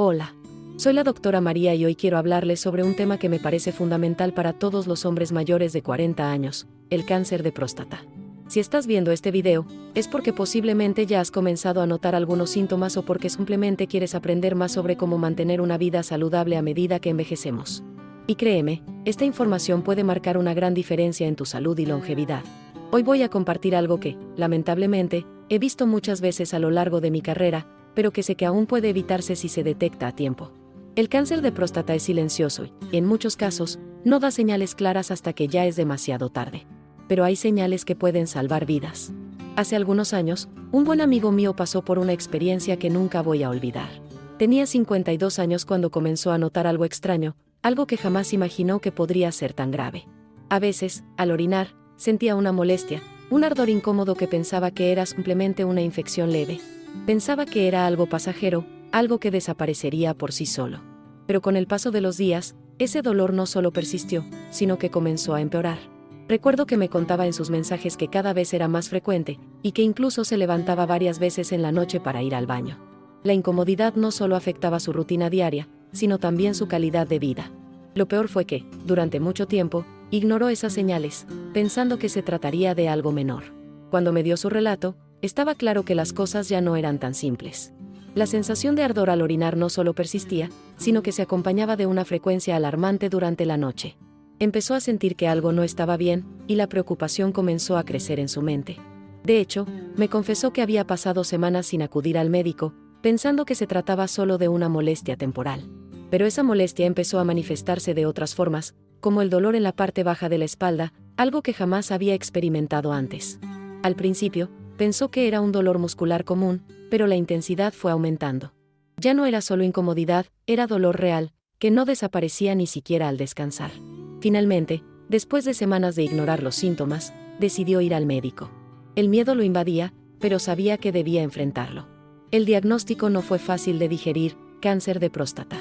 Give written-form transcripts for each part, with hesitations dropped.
Hola. Soy la doctora María y hoy quiero hablarles sobre un tema que me parece fundamental para todos los hombres mayores de 40 años, el cáncer de próstata. Si estás viendo este video, es porque posiblemente ya has comenzado a notar algunos síntomas o porque simplemente quieres aprender más sobre cómo mantener una vida saludable a medida que envejecemos. Y créeme, esta información puede marcar una gran diferencia en tu salud y longevidad. Hoy voy a compartir algo que, lamentablemente, he visto muchas veces a lo largo de mi carrera, pero que sé que aún puede evitarse si se detecta a tiempo. El cáncer de próstata es silencioso y, en muchos casos, no da señales claras hasta que ya es demasiado tarde. Pero hay señales que pueden salvar vidas. Hace algunos años, un buen amigo mío pasó por una experiencia que nunca voy a olvidar. Tenía 52 años cuando comenzó a notar algo extraño, algo que jamás imaginó que podría ser tan grave. A veces, al orinar, sentía una molestia, un ardor incómodo que pensaba que era simplemente una infección leve. Pensaba que era algo pasajero, algo que desaparecería por sí solo. Pero con el paso de los días, ese dolor no solo persistió, sino que comenzó a empeorar. Recuerdo que me contaba en sus mensajes que cada vez era más frecuente, y que incluso se levantaba varias veces en la noche para ir al baño. La incomodidad no solo afectaba su rutina diaria, sino también su calidad de vida. Lo peor fue que, durante mucho tiempo, ignoró esas señales, pensando que se trataría de algo menor. Cuando me dio su relato, estaba claro que las cosas ya no eran tan simples. La sensación de ardor al orinar no solo persistía, sino que se acompañaba de una frecuencia alarmante durante la noche. Empezó a sentir que algo no estaba bien, y la preocupación comenzó a crecer en su mente. De hecho, me confesó que había pasado semanas sin acudir al médico, pensando que se trataba solo de una molestia temporal. Pero esa molestia empezó a manifestarse de otras formas, como el dolor en la parte baja de la espalda, algo que jamás había experimentado antes. Al principio, pensó que era un dolor muscular común, pero la intensidad fue aumentando. Ya no era solo incomodidad, era dolor real, que no desaparecía ni siquiera al descansar. Finalmente, después de semanas de ignorar los síntomas, decidió ir al médico. El miedo lo invadía, pero sabía que debía enfrentarlo. El diagnóstico no fue fácil de digerir: cáncer de próstata.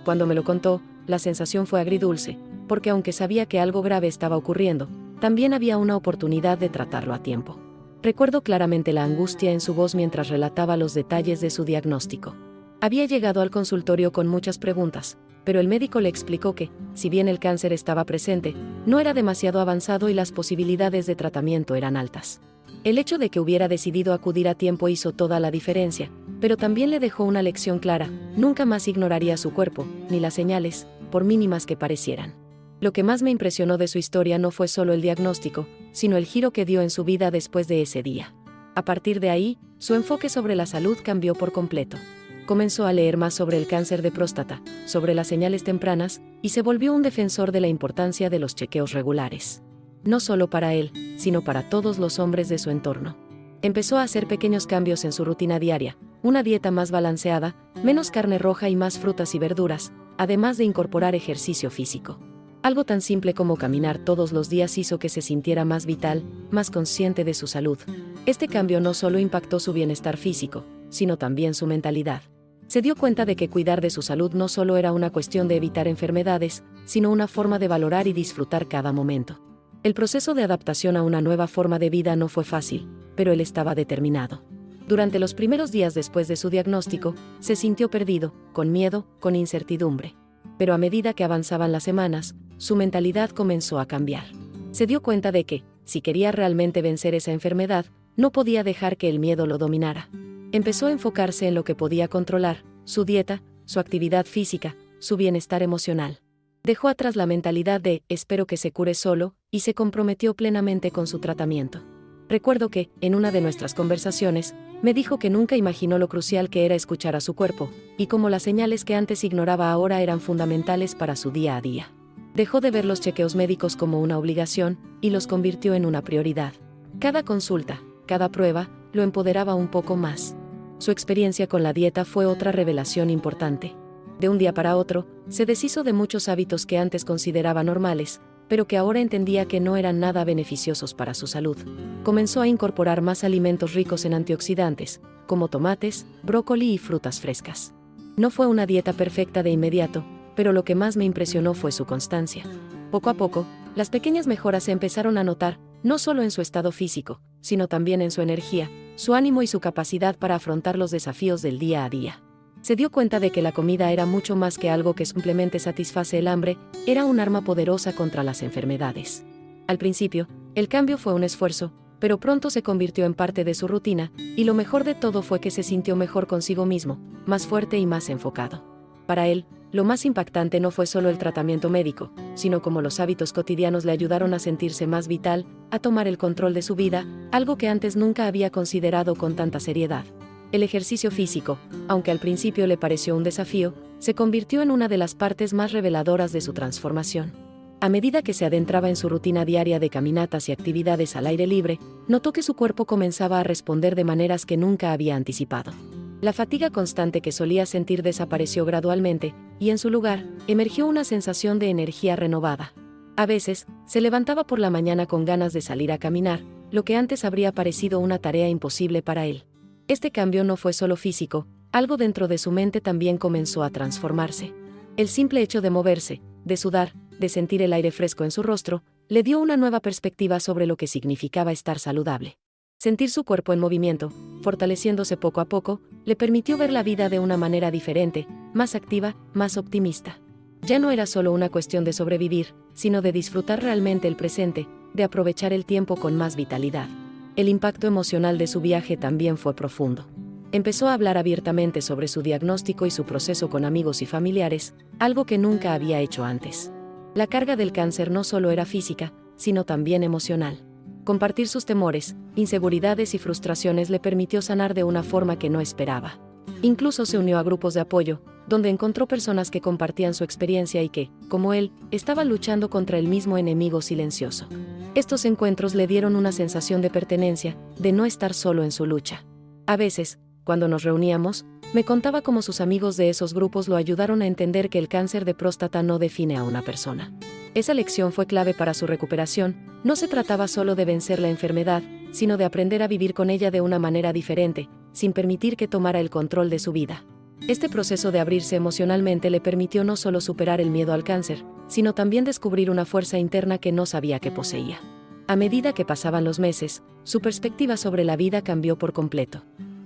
Cuando me lo contó, la sensación fue agridulce, porque aunque sabía que algo grave estaba ocurriendo, también había una oportunidad de tratarlo a tiempo. Recuerdo claramente la angustia en su voz mientras relataba los detalles de su diagnóstico. Había llegado al consultorio con muchas preguntas, pero el médico le explicó que, si bien el cáncer estaba presente, no era demasiado avanzado y las posibilidades de tratamiento eran altas. El hecho de que hubiera decidido acudir a tiempo hizo toda la diferencia, pero también le dejó una lección clara: nunca más ignoraría su cuerpo, ni las señales, por mínimas que parecieran. Lo que más me impresionó de su historia no fue solo el diagnóstico, sino el giro que dio en su vida después de ese día. A partir de ahí, su enfoque sobre la salud cambió por completo. Comenzó a leer más sobre el cáncer de próstata, sobre las señales tempranas, y se volvió un defensor de la importancia de los chequeos regulares. No solo para él, sino para todos los hombres de su entorno. Empezó a hacer pequeños cambios en su rutina diaria: una dieta más balanceada, menos carne roja y más frutas y verduras, además de incorporar ejercicio físico. Algo tan simple como caminar todos los días hizo que se sintiera más vital, más consciente de su salud. Este cambio no solo impactó su bienestar físico, sino también su mentalidad. Se dio cuenta de que cuidar de su salud no solo era una cuestión de evitar enfermedades, sino una forma de valorar y disfrutar cada momento. El proceso de adaptación a una nueva forma de vida no fue fácil, pero él estaba determinado. Durante los primeros días después de su diagnóstico, se sintió perdido, con miedo, con incertidumbre. Pero a medida que avanzaban las semanas, su mentalidad comenzó a cambiar. Se dio cuenta de que, si quería realmente vencer esa enfermedad, no podía dejar que el miedo lo dominara. Empezó a enfocarse en lo que podía controlar: su dieta, su actividad física, su bienestar emocional. Dejó atrás la mentalidad de «espero que se cure solo», y se comprometió plenamente con su tratamiento. Recuerdo que, en una de nuestras conversaciones, me dijo que nunca imaginó lo crucial que era escuchar a su cuerpo, y cómo las señales que antes ignoraba ahora eran fundamentales para su día a día. Dejó de ver los chequeos médicos como una obligación, y los convirtió en una prioridad. Cada consulta, cada prueba, lo empoderaba un poco más. Su experiencia con la dieta fue otra revelación importante. De un día para otro, se deshizo de muchos hábitos que antes consideraba normales, pero que ahora entendía que no eran nada beneficiosos para su salud. Comenzó a incorporar más alimentos ricos en antioxidantes, como tomates, brócoli y frutas frescas. No fue una dieta perfecta de inmediato, pero lo que más me impresionó fue su constancia. Poco a poco, las pequeñas mejoras se empezaron a notar, no solo en su estado físico, sino también en su energía, su ánimo y su capacidad para afrontar los desafíos del día a día. Se dio cuenta de que la comida era mucho más que algo que simplemente satisface el hambre, era un arma poderosa contra las enfermedades. Al principio, el cambio fue un esfuerzo, pero pronto se convirtió en parte de su rutina, y lo mejor de todo fue que se sintió mejor consigo mismo, más fuerte y más enfocado. Para él, lo más impactante no fue solo el tratamiento médico, sino cómo los hábitos cotidianos le ayudaron a sentirse más vital, a tomar el control de su vida, algo que antes nunca había considerado con tanta seriedad. El ejercicio físico, aunque al principio le pareció un desafío, se convirtió en una de las partes más reveladoras de su transformación. A medida que se adentraba en su rutina diaria de caminatas y actividades al aire libre, notó que su cuerpo comenzaba a responder de maneras que nunca había anticipado. La fatiga constante que solía sentir desapareció gradualmente, y en su lugar, emergió una sensación de energía renovada. A veces, se levantaba por la mañana con ganas de salir a caminar, lo que antes habría parecido una tarea imposible para él. Este cambio no fue solo físico, algo dentro de su mente también comenzó a transformarse. El simple hecho de moverse, de sudar, de sentir el aire fresco en su rostro, le dio una nueva perspectiva sobre lo que significaba estar saludable. Sentir su cuerpo en movimiento, fortaleciéndose poco a poco, le permitió ver la vida de una manera diferente, más activa, más optimista. Ya no era solo una cuestión de sobrevivir, sino de disfrutar realmente el presente, de aprovechar el tiempo con más vitalidad. El impacto emocional de su viaje también fue profundo. Empezó a hablar abiertamente sobre su diagnóstico y su proceso con amigos y familiares, algo que nunca había hecho antes. La carga del cáncer no solo era física, sino también emocional. Compartir sus temores, inseguridades y frustraciones le permitió sanar de una forma que no esperaba. Incluso se unió a grupos de apoyo, donde encontró personas que compartían su experiencia y que, como él, estaban luchando contra el mismo enemigo silencioso. Estos encuentros le dieron una sensación de pertenencia, de no estar solo en su lucha. A veces, cuando nos reuníamos, me contaba cómo sus amigos de esos grupos lo ayudaron a entender que el cáncer de próstata no define a una persona. Esa lección fue clave para su recuperación. No se trataba solo de vencer la enfermedad, sino de aprender a vivir con ella de una manera diferente, sin permitir que tomara el control de su vida. Este proceso de abrirse emocionalmente le permitió no solo superar el miedo al cáncer, sino también descubrir una fuerza interna que no sabía que poseía. A medida que pasaban los meses, su perspectiva sobre la vida cambió por completo.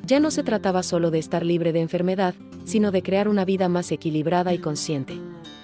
Ya no se trataba solo de estar libre de enfermedad, sino de crear una vida más equilibrada y consciente.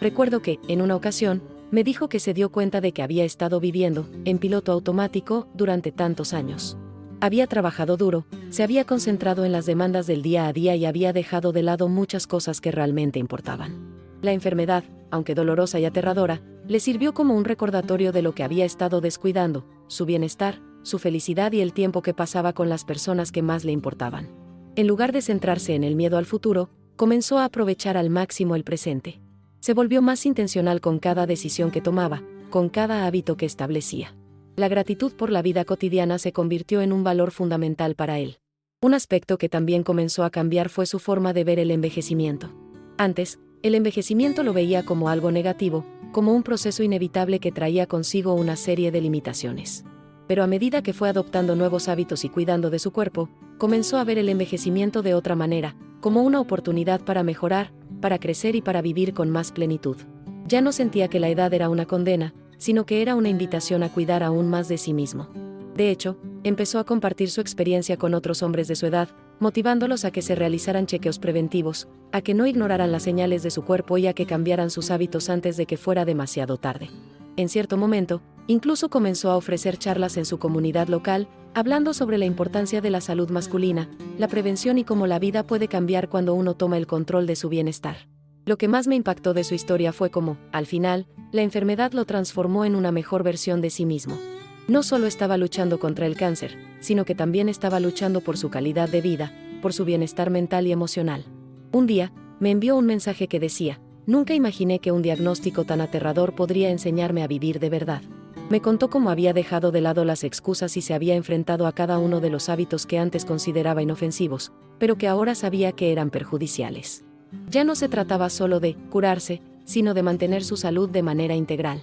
Recuerdo que, en una ocasión, me dijo que se dio cuenta de que había estado viviendo, en piloto automático, durante tantos años. Había trabajado duro, se había concentrado en las demandas del día a día y había dejado de lado muchas cosas que realmente importaban. La enfermedad, aunque dolorosa y aterradora, le sirvió como un recordatorio de lo que había estado descuidando, su bienestar, su felicidad y el tiempo que pasaba con las personas que más le importaban. En lugar de centrarse en el miedo al futuro, comenzó a aprovechar al máximo el presente. Se volvió más intencional con cada decisión que tomaba, con cada hábito que establecía. La gratitud por la vida cotidiana se convirtió en un valor fundamental para él. Un aspecto que también comenzó a cambiar fue su forma de ver el envejecimiento. Antes, el envejecimiento lo veía como algo negativo, como un proceso inevitable que traía consigo una serie de limitaciones. Pero a medida que fue adoptando nuevos hábitos y cuidando de su cuerpo, comenzó a ver el envejecimiento de otra manera, como una oportunidad para mejorar, para crecer y para vivir con más plenitud. Ya no sentía que la edad era una condena, sino que era una invitación a cuidar aún más de sí mismo. De hecho, empezó a compartir su experiencia con otros hombres de su edad, motivándolos a que se realizaran chequeos preventivos, a que no ignoraran las señales de su cuerpo y a que cambiaran sus hábitos antes de que fuera demasiado tarde. En cierto momento, incluso comenzó a ofrecer charlas en su comunidad local, hablando sobre la importancia de la salud masculina, la prevención y cómo la vida puede cambiar cuando uno toma el control de su bienestar. Lo que más me impactó de su historia fue cómo, al final, la enfermedad lo transformó en una mejor versión de sí mismo. No solo estaba luchando contra el cáncer, sino que también estaba luchando por su calidad de vida, por su bienestar mental y emocional. Un día, me envió un mensaje que decía: "Nunca imaginé que un diagnóstico tan aterrador podría enseñarme a vivir de verdad". Me contó cómo había dejado de lado las excusas y se había enfrentado a cada uno de los hábitos que antes consideraba inofensivos, pero que ahora sabía que eran perjudiciales. Ya no se trataba solo de curarse, sino de mantener su salud de manera integral.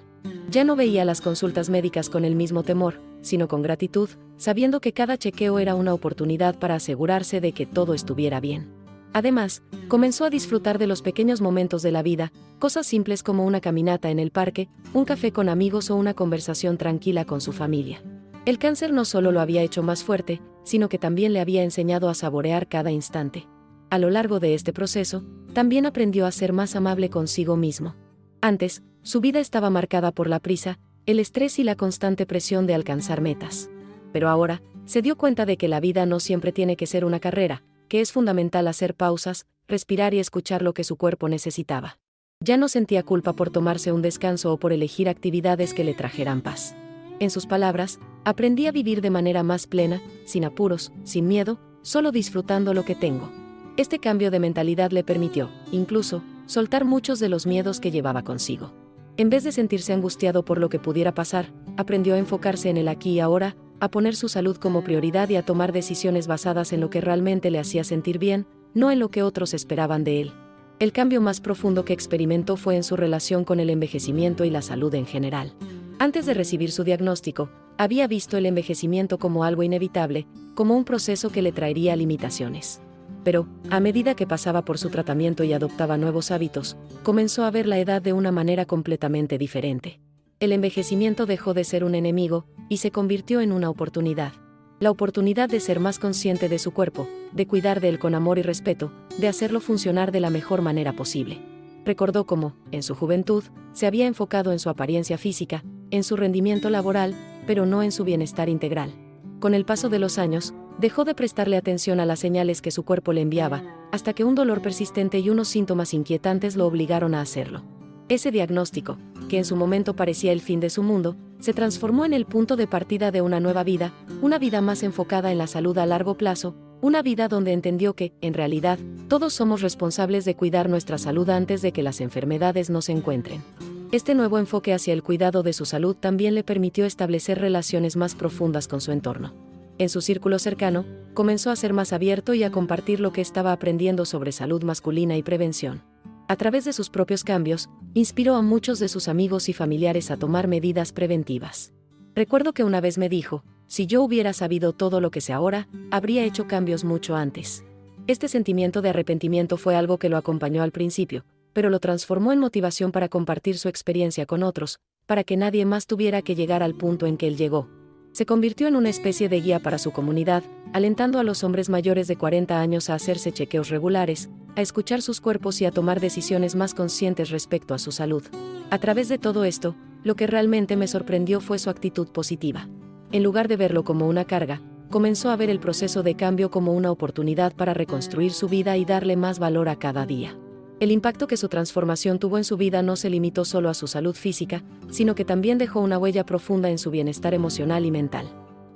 Ya no veía las consultas médicas con el mismo temor, sino con gratitud, sabiendo que cada chequeo era una oportunidad para asegurarse de que todo estuviera bien. Además, comenzó a disfrutar de los pequeños momentos de la vida, cosas simples como una caminata en el parque, un café con amigos o una conversación tranquila con su familia. El cáncer no solo lo había hecho más fuerte, sino que también le había enseñado a saborear cada instante. A lo largo de este proceso, también aprendió a ser más amable consigo mismo. Antes, su vida estaba marcada por la prisa, el estrés y la constante presión de alcanzar metas. Pero ahora, se dio cuenta de que la vida no siempre tiene que ser una carrera, que es fundamental hacer pausas, respirar y escuchar lo que su cuerpo necesitaba. Ya no sentía culpa por tomarse un descanso o por elegir actividades que le trajeran paz. En sus palabras, aprendí a vivir de manera más plena, sin apuros, sin miedo, solo disfrutando lo que tengo. Este cambio de mentalidad le permitió, incluso, soltar muchos de los miedos que llevaba consigo. En vez de sentirse angustiado por lo que pudiera pasar, aprendió a enfocarse en el aquí y ahora, a poner su salud como prioridad y a tomar decisiones basadas en lo que realmente le hacía sentir bien, no en lo que otros esperaban de él. El cambio más profundo que experimentó fue en su relación con el envejecimiento y la salud en general. Antes de recibir su diagnóstico, había visto el envejecimiento como algo inevitable, como un proceso que le traería limitaciones. Pero, a medida que pasaba por su tratamiento y adoptaba nuevos hábitos, comenzó a ver la edad de una manera completamente diferente. El envejecimiento dejó de ser un enemigo y se convirtió en una oportunidad. La oportunidad de ser más consciente de su cuerpo, de cuidar de él con amor y respeto, de hacerlo funcionar de la mejor manera posible. Recordó cómo, en su juventud, se había enfocado en su apariencia física, en su rendimiento laboral, pero no en su bienestar integral. Con el paso de los años, dejó de prestarle atención a las señales que su cuerpo le enviaba, hasta que un dolor persistente y unos síntomas inquietantes lo obligaron a hacerlo. Ese diagnóstico, que en su momento parecía el fin de su mundo, se transformó en el punto de partida de una nueva vida, una vida más enfocada en la salud a largo plazo, una vida donde entendió que, en realidad, todos somos responsables de cuidar nuestra salud antes de que las enfermedades nos encuentren. Este nuevo enfoque hacia el cuidado de su salud también le permitió establecer relaciones más profundas con su entorno. En su círculo cercano, comenzó a ser más abierto y a compartir lo que estaba aprendiendo sobre salud masculina y prevención. A través de sus propios cambios, inspiró a muchos de sus amigos y familiares a tomar medidas preventivas. Recuerdo que una vez me dijo, si yo hubiera sabido todo lo que sé ahora, habría hecho cambios mucho antes. Este sentimiento de arrepentimiento fue algo que lo acompañó al principio, pero lo transformó en motivación para compartir su experiencia con otros, para que nadie más tuviera que llegar al punto en que él llegó. Se convirtió en una especie de guía para su comunidad, alentando a los hombres mayores de 40 años a hacerse chequeos regulares, a escuchar sus cuerpos y a tomar decisiones más conscientes respecto a su salud. A través de todo esto, lo que realmente me sorprendió fue su actitud positiva. En lugar de verlo como una carga, comenzó a ver el proceso de cambio como una oportunidad para reconstruir su vida y darle más valor a cada día. El impacto que su transformación tuvo en su vida no se limitó solo a su salud física, sino que también dejó una huella profunda en su bienestar emocional y mental.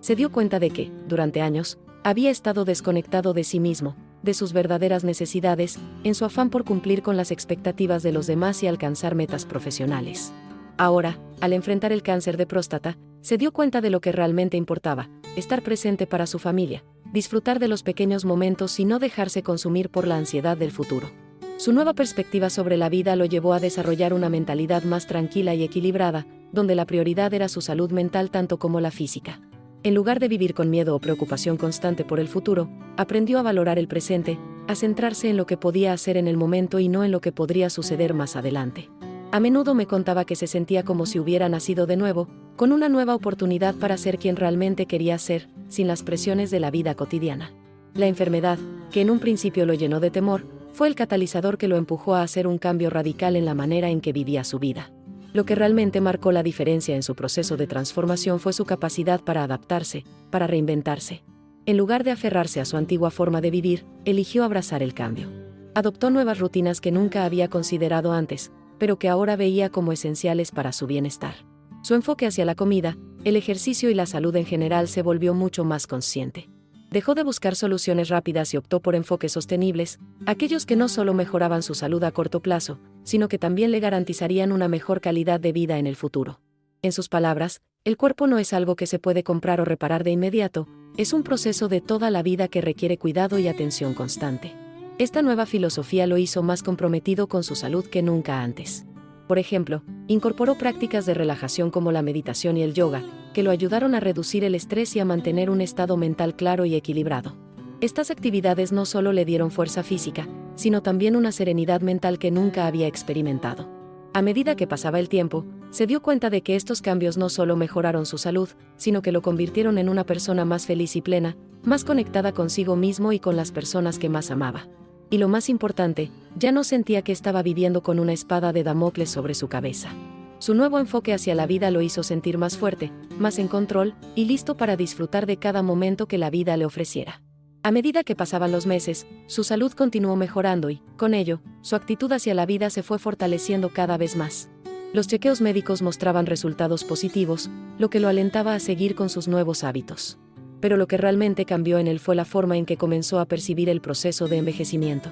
Se dio cuenta de que, durante años, había estado desconectado de sí mismo, de sus verdaderas necesidades, en su afán por cumplir con las expectativas de los demás y alcanzar metas profesionales. Ahora, al enfrentar el cáncer de próstata, se dio cuenta de lo que realmente importaba: estar presente para su familia, disfrutar de los pequeños momentos y no dejarse consumir por la ansiedad del futuro. Su nueva perspectiva sobre la vida lo llevó a desarrollar una mentalidad más tranquila y equilibrada, donde la prioridad era su salud mental tanto como la física. En lugar de vivir con miedo o preocupación constante por el futuro, aprendió a valorar el presente, a centrarse en lo que podía hacer en el momento y no en lo que podría suceder más adelante. A menudo me contaba que se sentía como si hubiera nacido de nuevo, con una nueva oportunidad para ser quien realmente quería ser, sin las presiones de la vida cotidiana. La enfermedad, que en un principio lo llenó de temor, fue el catalizador que lo empujó a hacer un cambio radical en la manera en que vivía su vida. Lo que realmente marcó la diferencia en su proceso de transformación fue su capacidad para adaptarse, para reinventarse. En lugar de aferrarse a su antigua forma de vivir, eligió abrazar el cambio. Adoptó nuevas rutinas que nunca había considerado antes, pero que ahora veía como esenciales para su bienestar. Su enfoque hacia la comida, el ejercicio y la salud en general se volvió mucho más consciente. Dejó de buscar soluciones rápidas y optó por enfoques sostenibles, aquellos que no solo mejoraban su salud a corto plazo, sino que también le garantizarían una mejor calidad de vida en el futuro. En sus palabras, el cuerpo no es algo que se puede comprar o reparar de inmediato, es un proceso de toda la vida que requiere cuidado y atención constante. Esta nueva filosofía lo hizo más comprometido con su salud que nunca antes. Por ejemplo, incorporó prácticas de relajación como la meditación y el yoga, que lo ayudaron a reducir el estrés y a mantener un estado mental claro y equilibrado. Estas actividades no solo le dieron fuerza física, sino también una serenidad mental que nunca había experimentado. A medida que pasaba el tiempo, se dio cuenta de que estos cambios no solo mejoraron su salud, sino que lo convirtieron en una persona más feliz y plena, más conectada consigo mismo y con las personas que más amaba. Y lo más importante, ya no sentía que estaba viviendo con una espada de Damocles sobre su cabeza. Su nuevo enfoque hacia la vida lo hizo sentir más fuerte, más en control, y listo para disfrutar de cada momento que la vida le ofreciera. A medida que pasaban los meses, su salud continuó mejorando y, con ello, su actitud hacia la vida se fue fortaleciendo cada vez más. Los chequeos médicos mostraban resultados positivos, lo que lo alentaba a seguir con sus nuevos hábitos. Pero lo que realmente cambió en él fue la forma en que comenzó a percibir el proceso de envejecimiento.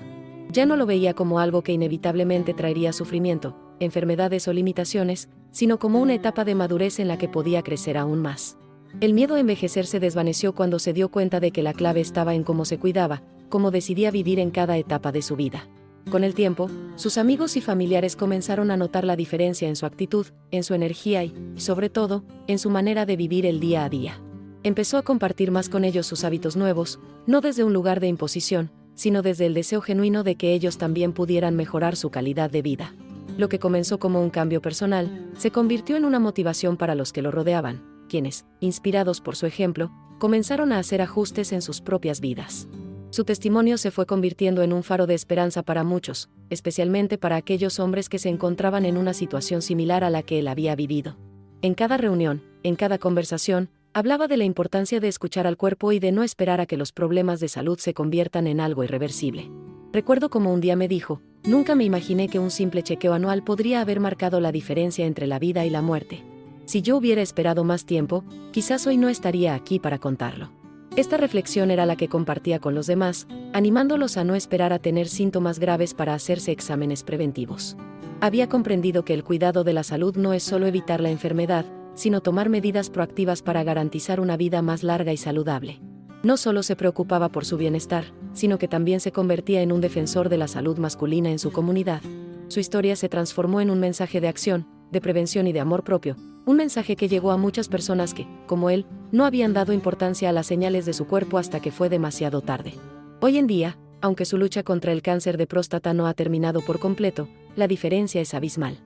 Ya no lo veía como algo que inevitablemente traería sufrimiento, enfermedades o limitaciones, sino como una etapa de madurez en la que podía crecer aún más. El miedo a envejecer se desvaneció cuando se dio cuenta de que la clave estaba en cómo se cuidaba, cómo decidía vivir en cada etapa de su vida. Con el tiempo, sus amigos y familiares comenzaron a notar la diferencia en su actitud, en su energía y, sobre todo, en su manera de vivir el día a día. Empezó a compartir más con ellos sus hábitos nuevos, no desde un lugar de imposición, sino desde el deseo genuino de que ellos también pudieran mejorar su calidad de vida. Lo que comenzó como un cambio personal, se convirtió en una motivación para los que lo rodeaban, quienes, inspirados por su ejemplo, comenzaron a hacer ajustes en sus propias vidas. Su testimonio se fue convirtiendo en un faro de esperanza para muchos, especialmente para aquellos hombres que se encontraban en una situación similar a la que él había vivido. En cada reunión, en cada conversación, hablaba de la importancia de escuchar al cuerpo y de no esperar a que los problemas de salud se conviertan en algo irreversible. Recuerdo como un día me dijo: "Nunca me imaginé que un simple chequeo anual podría haber marcado la diferencia entre la vida y la muerte. Si yo hubiera esperado más tiempo, quizás hoy no estaría aquí para contarlo". Esta reflexión era la que compartía con los demás, animándolos a no esperar a tener síntomas graves para hacerse exámenes preventivos. Había comprendido que el cuidado de la salud no es solo evitar la enfermedad, sino tomar medidas proactivas para garantizar una vida más larga y saludable. No solo se preocupaba por su bienestar, sino que también se convertía en un defensor de la salud masculina en su comunidad. Su historia se transformó en un mensaje de acción, de prevención y de amor propio, un mensaje que llegó a muchas personas que, como él, no habían dado importancia a las señales de su cuerpo hasta que fue demasiado tarde. Hoy en día, aunque su lucha contra el cáncer de próstata no ha terminado por completo, la diferencia es abismal.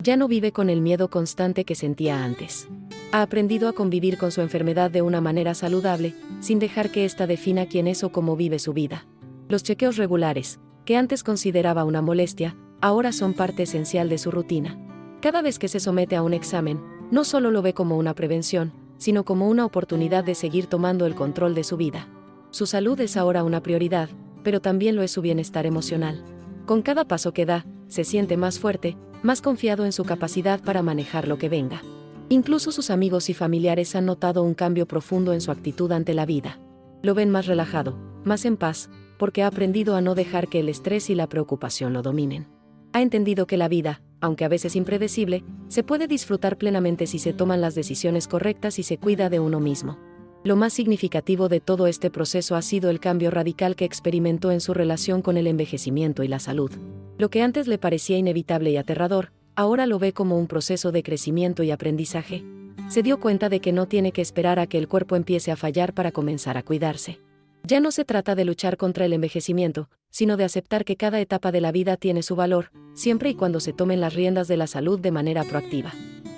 Ya no vive con el miedo constante que sentía antes. Ha aprendido a convivir con su enfermedad de una manera saludable, sin dejar que ésta defina quién es o cómo vive su vida. Los chequeos regulares, que antes consideraba una molestia, ahora son parte esencial de su rutina. Cada vez que se somete a un examen, no solo lo ve como una prevención, sino como una oportunidad de seguir tomando el control de su vida. Su salud es ahora una prioridad, pero también lo es su bienestar emocional. Con cada paso que da, se siente más fuerte, más confiado en su capacidad para manejar lo que venga. Incluso sus amigos y familiares han notado un cambio profundo en su actitud ante la vida. Lo ven más relajado, más en paz, porque ha aprendido a no dejar que el estrés y la preocupación lo dominen. Ha entendido que la vida, aunque a veces impredecible, se puede disfrutar plenamente si se toman las decisiones correctas y se cuida de uno mismo. Lo más significativo de todo este proceso ha sido el cambio radical que experimentó en su relación con el envejecimiento y la salud. Lo que antes le parecía inevitable y aterrador, ahora lo ve como un proceso de crecimiento y aprendizaje. Se dio cuenta de que no tiene que esperar a que el cuerpo empiece a fallar para comenzar a cuidarse. Ya no se trata de luchar contra el envejecimiento, sino de aceptar que cada etapa de la vida tiene su valor, siempre y cuando se tomen las riendas de la salud de manera proactiva.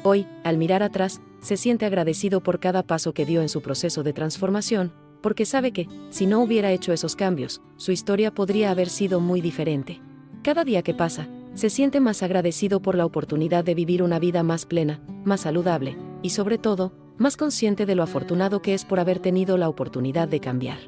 Hoy, al mirar atrás, se siente agradecido por cada paso que dio en su proceso de transformación, porque sabe que, si no hubiera hecho esos cambios, su historia podría haber sido muy diferente. Cada día que pasa, se siente más agradecido por la oportunidad de vivir una vida más plena, más saludable, y sobre todo, más consciente de lo afortunado que es por haber tenido la oportunidad de cambiar.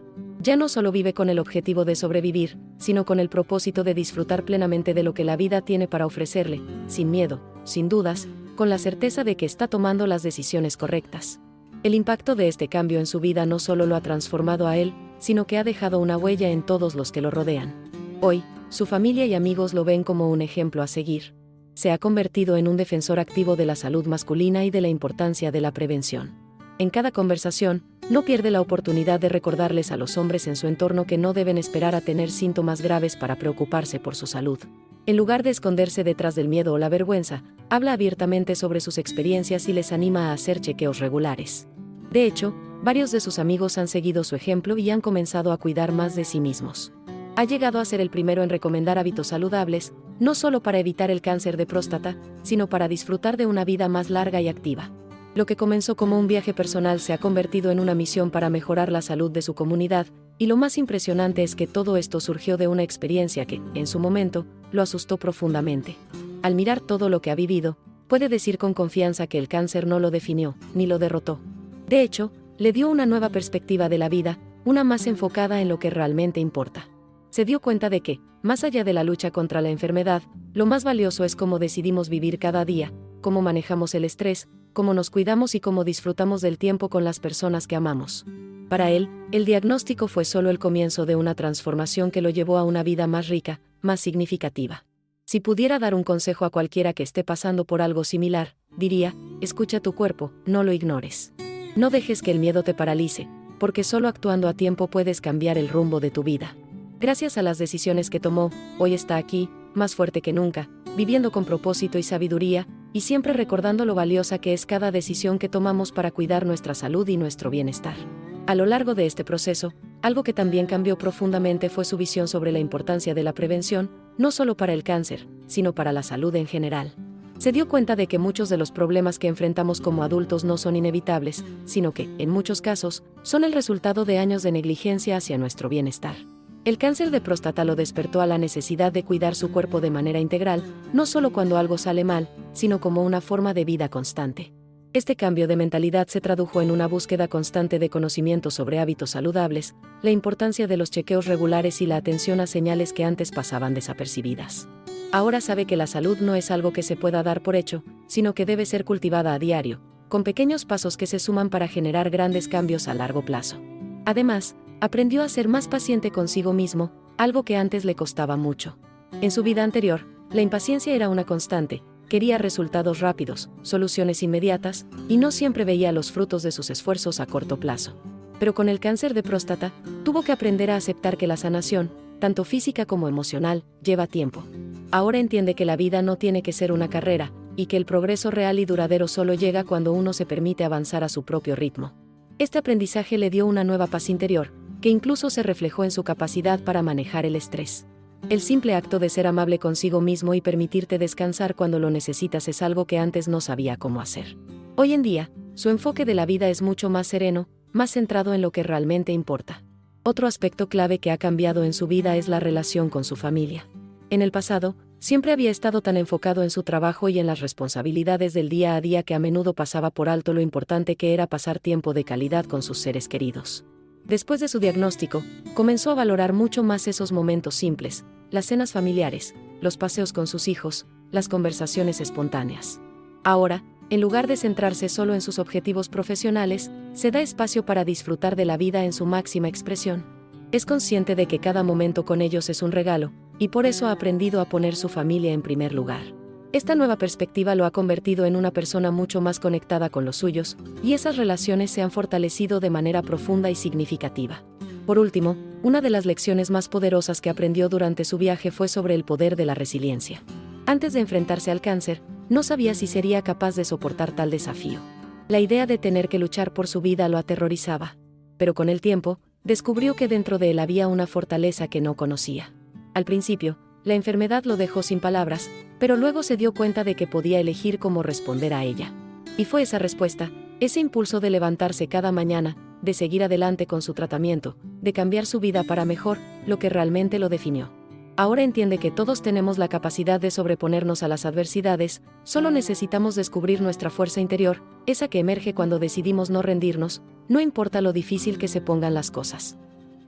Ya no solo vive con el objetivo de sobrevivir, sino con el propósito de disfrutar plenamente de lo que la vida tiene para ofrecerle, sin miedo, sin dudas, con la certeza de que está tomando las decisiones correctas. El impacto de este cambio en su vida no solo lo ha transformado a él, sino que ha dejado una huella en todos los que lo rodean. Hoy, su familia y amigos lo ven como un ejemplo a seguir. Se ha convertido en un defensor activo de la salud masculina y de la importancia de la prevención. En cada conversación, no pierde la oportunidad de recordarles a los hombres en su entorno que no deben esperar a tener síntomas graves para preocuparse por su salud. En lugar de esconderse detrás del miedo o la vergüenza, habla abiertamente sobre sus experiencias y les anima a hacer chequeos regulares. De hecho, varios de sus amigos han seguido su ejemplo y han comenzado a cuidar más de sí mismos. Ha llegado a ser el primero en recomendar hábitos saludables, no solo para evitar el cáncer de próstata, sino para disfrutar de una vida más larga y activa. Lo que comenzó como un viaje personal se ha convertido en una misión para mejorar la salud de su comunidad, Y lo más impresionante es que todo esto surgió de una experiencia que, en su momento, lo asustó profundamente. Al mirar todo lo que ha vivido, puede decir con confianza que el cáncer no lo definió, ni lo derrotó. De hecho, le dio una nueva perspectiva de la vida, una más enfocada en lo que realmente importa. Se dio cuenta de que, más allá de la lucha contra la enfermedad, lo más valioso es cómo decidimos vivir cada día, cómo manejamos el estrés, cómo nos cuidamos y cómo disfrutamos del tiempo con las personas que amamos. Para él, el diagnóstico fue solo el comienzo de una transformación que lo llevó a una vida más rica, más significativa. Si pudiera dar un consejo a cualquiera que esté pasando por algo similar, diría: escucha tu cuerpo, no lo ignores. No dejes que el miedo te paralice, porque solo actuando a tiempo puedes cambiar el rumbo de tu vida. Gracias a las decisiones que tomó, hoy está aquí, más fuerte que nunca, viviendo con propósito y sabiduría, y siempre recordando lo valiosa que es cada decisión que tomamos para cuidar nuestra salud y nuestro bienestar. A lo largo de este proceso, algo que también cambió profundamente fue su visión sobre la importancia de la prevención, no solo para el cáncer, sino para la salud en general. Se dio cuenta de que muchos de los problemas que enfrentamos como adultos no son inevitables, sino que, en muchos casos, son el resultado de años de negligencia hacia nuestro bienestar. El cáncer de próstata lo despertó a la necesidad de cuidar su cuerpo de manera integral, no solo cuando algo sale mal, sino como una forma de vida constante. Este cambio de mentalidad se tradujo en una búsqueda constante de conocimiento sobre hábitos saludables, la importancia de los chequeos regulares y la atención a señales que antes pasaban desapercibidas. Ahora sabe que la salud no es algo que se pueda dar por hecho, sino que debe ser cultivada a diario, con pequeños pasos que se suman para generar grandes cambios a largo plazo. Además, aprendió a ser más paciente consigo mismo, algo que antes le costaba mucho. En su vida anterior, la impaciencia era una constante. Quería resultados rápidos, soluciones inmediatas, y no siempre veía los frutos de sus esfuerzos a corto plazo. Pero con el cáncer de próstata, tuvo que aprender a aceptar que la sanación, tanto física como emocional, lleva tiempo. Ahora entiende que la vida no tiene que ser una carrera, y que el progreso real y duradero solo llega cuando uno se permite avanzar a su propio ritmo. Este aprendizaje le dio una nueva paz interior, que incluso se reflejó en su capacidad para manejar el estrés. El simple acto de ser amable consigo mismo y permitirte descansar cuando lo necesitas es algo que antes no sabía cómo hacer. Hoy en día, su enfoque de la vida es mucho más sereno, más centrado en lo que realmente importa. Otro aspecto clave que ha cambiado en su vida es la relación con su familia. En el pasado, siempre había estado tan enfocado en su trabajo y en las responsabilidades del día a día que a menudo pasaba por alto lo importante que era pasar tiempo de calidad con sus seres queridos. Después de su diagnóstico, comenzó a valorar mucho más esos momentos simples, las cenas familiares, los paseos con sus hijos, las conversaciones espontáneas. Ahora, en lugar de centrarse solo en sus objetivos profesionales, se da espacio para disfrutar de la vida en su máxima expresión. Es consciente de que cada momento con ellos es un regalo, y por eso ha aprendido a poner su familia en primer lugar. Esta nueva perspectiva lo ha convertido en una persona mucho más conectada con los suyos, y esas relaciones se han fortalecido de manera profunda y significativa. Por último, una de las lecciones más poderosas que aprendió durante su viaje fue sobre el poder de la resiliencia. Antes de enfrentarse al cáncer, no sabía si sería capaz de soportar tal desafío. La idea de tener que luchar por su vida lo aterrorizaba. Pero con el tiempo, descubrió que dentro de él había una fortaleza que no conocía. Al principio, la enfermedad lo dejó sin palabras, pero luego se dio cuenta de que podía elegir cómo responder a ella. Y fue esa respuesta, ese impulso de levantarse cada mañana, de seguir adelante con su tratamiento, de cambiar su vida para mejor, lo que realmente lo definió. Ahora entiende que todos tenemos la capacidad de sobreponernos a las adversidades, solo necesitamos descubrir nuestra fuerza interior, esa que emerge cuando decidimos no rendirnos, no importa lo difícil que se pongan las cosas.